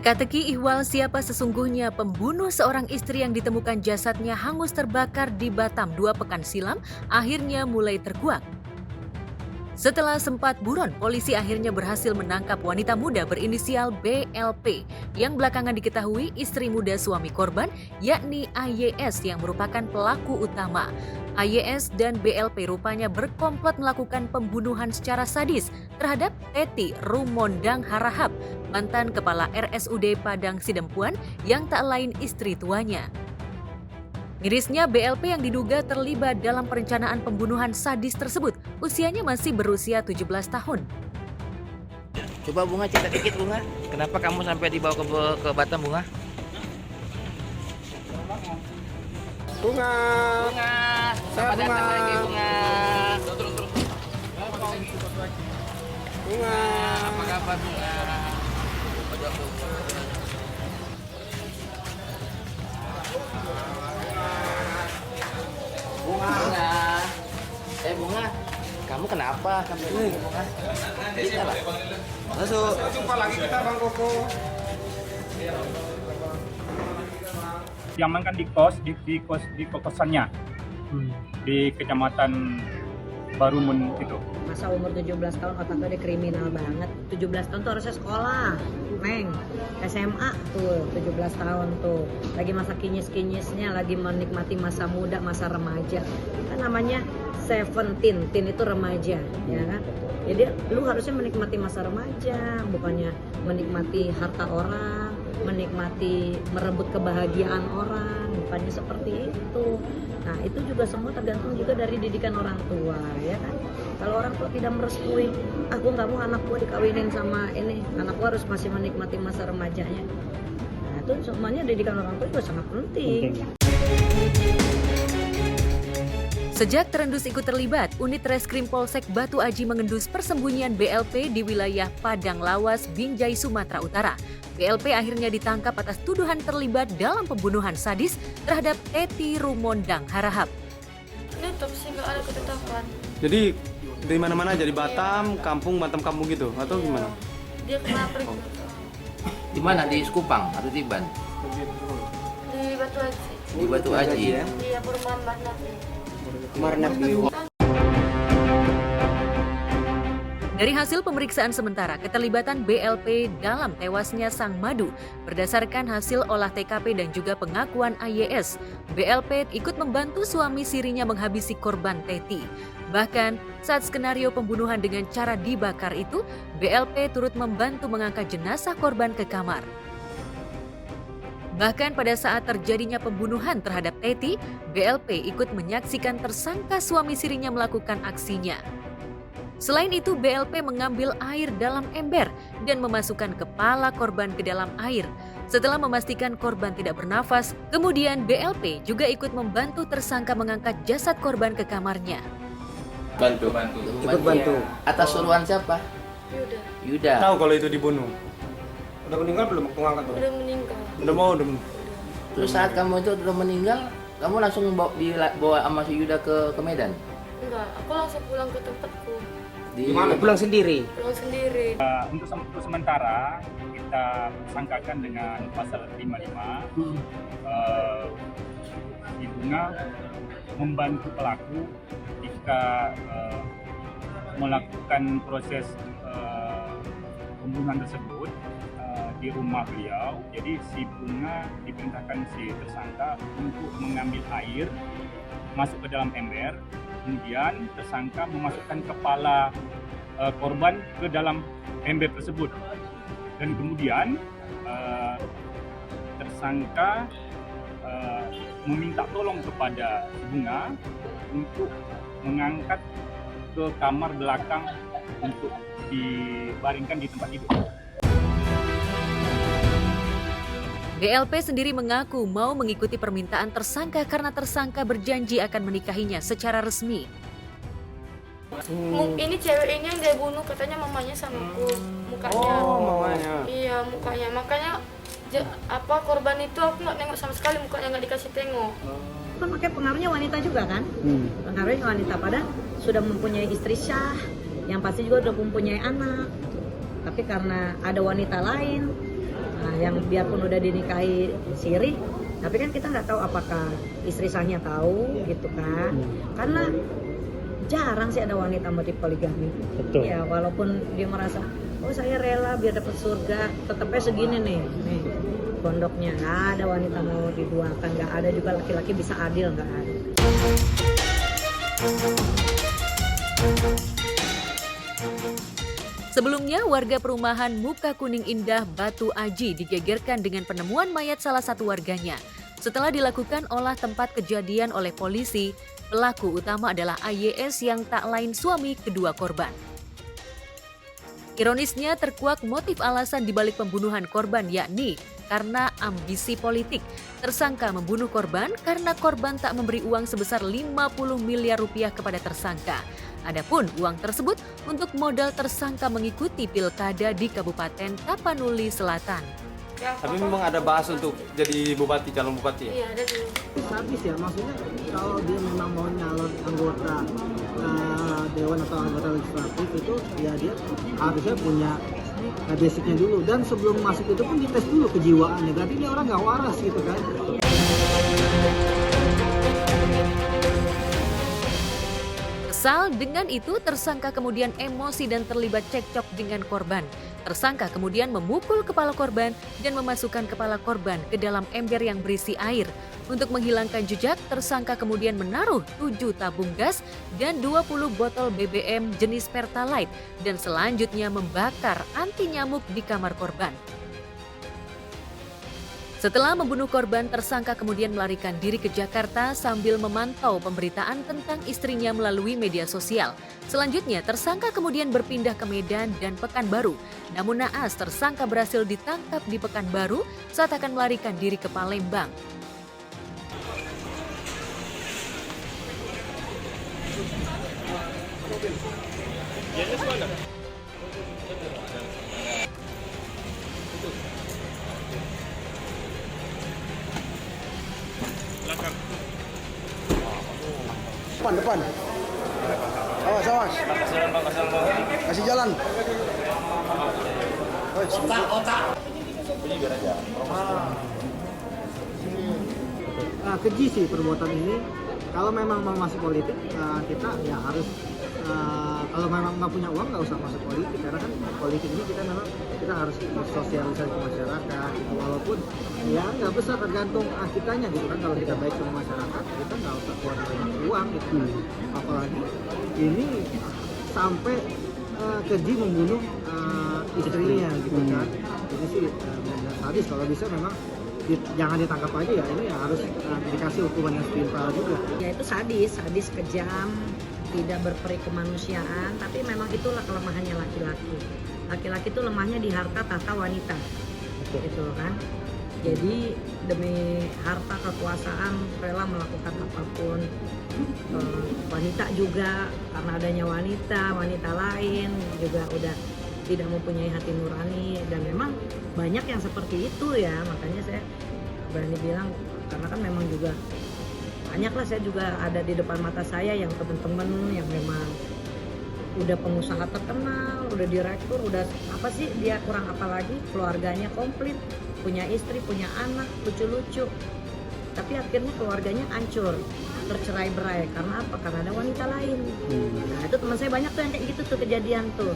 Teka-teki ihwal siapa sesungguhnya pembunuh seorang istri yang ditemukan jasadnya hangus terbakar di Batam 2 pekan silam akhirnya mulai terkuak. Setelah sempat buron, polisi akhirnya berhasil menangkap wanita muda berinisial BLP yang belakangan diketahui istri muda suami korban, yakni AYS yang merupakan pelaku utama. AYS dan BLP rupanya berkomplot melakukan pembunuhan secara sadis terhadap Teti Rumondang Harahap, mantan kepala RSUD Padang Sidempuan yang tak lain istri tuanya. Mirisnya BLP yang diduga terlibat dalam perencanaan pembunuhan sadis tersebut usianya masih berusia 17 tahun. Coba Bunga cerita dikit Bunga, kenapa kamu sampai dibawa ke Batam Bunga? Bunga, Selamat datang lagi Bunga. Bunga, Apa kabar Bunga? Bunga. Bunga, kamu kenapa? Kamu ini Bunga? Bisa lah. masuk. Jumpa lagi kita Bang Koko. Diamankan di kosannya di Kecamatan Barumun itu. Masa umur 17 tahun otak gue kriminal banget. 17 tahun tuh harusnya sekolah, Neng. SMA tuh 17 tahun tuh. Lagi masa kinyis-kinyisnya, lagi menikmati masa muda, masa remaja. Kan namanya 17, teen itu remaja, ya kan? Jadi lu harusnya menikmati masa remaja, bukannya menikmati harta orang, menikmati merebut kebahagiaan orang, bukannya seperti itu. Nah itu juga semua tergantung juga dari didikan orang tua, ya kan. Kalau orang tua tidak merestui, aku nggak mau anak gua dikawinin sama ini, anak gua harus masih menikmati masa remajanya. Nah itu semuanya didikan orang tua juga sangat penting. Sejak terendus ikut terlibat, unit Reskrim Polsek Batu Aji mengendus persembunyian BLP di wilayah Padang Lawas, Binjai, Sumatera Utara. BLP akhirnya ditangkap atas tuduhan terlibat dalam pembunuhan sadis terhadap Teti Rumondang Harahap. Tutup sih, nggak ada ketetapan. Jadi dari mana-mana aja, di Batam, kampung gitu atau gimana? Dia kenapa pergi? Di mana? Di Sekupang atau di Ban? Di Batu Aji. Di Batu Aji. Iya, perumahan Banat. Dari hasil pemeriksaan sementara, keterlibatan BLP dalam tewasnya Sang Madu berdasarkan hasil olah TKP dan juga pengakuan AYS, BLP ikut membantu suami sirinya menghabisi korban Teti. Bahkan saat skenario pembunuhan dengan cara dibakar itu, BLP turut membantu mengangkat jenazah korban ke kamar. Bahkan pada saat terjadinya pembunuhan terhadap Teti, BLP ikut menyaksikan tersangka suami sirinya melakukan aksinya. Selain itu, BLP mengambil air dalam ember dan memasukkan kepala korban ke dalam air. Setelah memastikan korban tidak bernafas, kemudian BLP juga ikut membantu tersangka mengangkat jasad korban ke kamarnya. Ikut bantu. Atas suruhan siapa? Yuda. Tahu kalau itu dibunuh? Udah meninggal belum? Pengangkat tuh? Udah meninggal. Udah. Terus saat kamu itu udah meninggal, kamu langsung bawa sama si Yuda ke Medan? Enggak, aku langsung pulang ke tempatku. Di Gimana? Pulang sendiri? Pulang sendiri. Untuk sementara kita sangkakan dengan pasal 55 si Bunga membantu pelaku ketika melakukan proses pembunuhan tersebut di rumah beliau. Jadi si Bunga diperintahkan si tersangka untuk mengambil air masuk ke dalam ember, kemudian tersangka memasukkan kepala korban ke dalam ember tersebut, dan kemudian tersangka meminta tolong kepada si Bunga untuk mengangkat ke kamar belakang untuk dibaringkan di tempat tidur. BLP sendiri mengaku mau mengikuti permintaan tersangka karena tersangka berjanji akan menikahinya secara resmi. Ini cewek ini yang dia bunuh, katanya mamanya sama aku. Mukanya. Oh, mamanya. Iya, mukanya. Makanya korban itu aku nggak nengok sama sekali, mukanya nggak dikasih tengok. Kan makanya pengaruhnya wanita juga kan? Pengaruhnya wanita, padahal sudah mempunyai istri syah, yang pasti juga sudah mempunyai anak. Tapi karena ada wanita lain, Nah, yang biarpun udah dinikahi siri, tapi kan kita nggak tahu apakah istri sahnya tahu gitu kan. Karena jarang sih ada wanita mau dipoligami. Betul. Ya walaupun dia merasa, oh saya rela biar dapat surga, tetapnya segini nih pondoknya. Nggak ada wanita mau diduakan, nggak ada juga laki-laki bisa adil, nggak ada. Sebelumnya, warga perumahan Muka Kuning Indah, Batu Aji digegerkan dengan penemuan mayat salah satu warganya. Setelah dilakukan olah tempat kejadian oleh polisi, pelaku utama adalah AYS yang tak lain suami kedua korban. Ironisnya, terkuak motif alasan dibalik pembunuhan korban, yakni karena ambisi politik. Tersangka membunuh korban karena korban tak memberi uang sebesar 50 miliar rupiah kepada tersangka. Adapun uang tersebut untuk modal tersangka mengikuti pilkada di Kabupaten Tapanuli Selatan. Ya, Tapi apa? memang ada bahas untuk jadi bupati, calon bupati ya? Iya, ada dulu. Habis ya, maksudnya kalau dia memang mau nyalon anggota dewan atau anggota legislatif itu ya dia harusnya punya basicnya dulu, dan sebelum masuk itu pun dites dulu kejiwaannya, berarti dia orang nggak waras gitu kan. Kesal dengan itu, tersangka kemudian emosi dan terlibat cekcok dengan korban. Tersangka kemudian memukul kepala korban dan memasukkan kepala korban ke dalam ember yang berisi air. Untuk menghilangkan jejak, tersangka kemudian menaruh 7 tabung gas dan 20 botol BBM jenis Pertalite dan selanjutnya membakar anti nyamuk di kamar korban. Setelah membunuh korban, tersangka kemudian melarikan diri ke Jakarta sambil memantau pemberitaan tentang istrinya melalui media sosial. Selanjutnya, tersangka kemudian berpindah ke Medan dan Pekanbaru. Namun naas, tersangka berhasil ditangkap di Pekanbaru saat akan melarikan diri ke Palembang. Depan. Awas, awas. Kasih jalan. Nah, keji sih perbuatan ini. Kalau memang mau masuk politik, kita ya harus kalau memang nggak punya uang nggak usah masuk politik, karena kan politik ini kita harus sosialisasi ke masyarakat gitu. Walaupun ya nggak besar, tergantung kitanya gitu kan. Kalau kita baik sama masyarakat, kita nggak usah keluar banyak uang gitu. Apalagi ini sampai keji membunuh istrinya gitu kan. Ini sih benar-benar sadis. Kalau bisa memang jangan ditangkap aja ya, ini ya harus dikasih hukuman yang setimpal juga. Ya itu sadis kejam, tidak berperi kemanusiaan, tapi memang itulah kelemahannya laki-laki. Laki-laki itu lemahnya di harta tahta wanita, gitu kan. Jadi demi harta kekuasaan rela melakukan apapun. Wanita juga karena adanya wanita lain juga udah tidak mempunyai hati nurani, dan memang banyak yang seperti itu ya. Makanya saya berani bilang, karena kan memang juga banyaklah, saya juga ada di depan mata saya yang teman-teman yang memang udah pengusaha terkenal, udah direktur, udah apa sih dia kurang apa lagi, keluarganya komplit, punya istri, punya anak, lucu-lucu, tapi akhirnya keluarganya hancur, tercerai-berai karena apa? Karena ada wanita lain. Nah itu teman saya banyak tuh yang kayak gitu tuh kejadian tuh.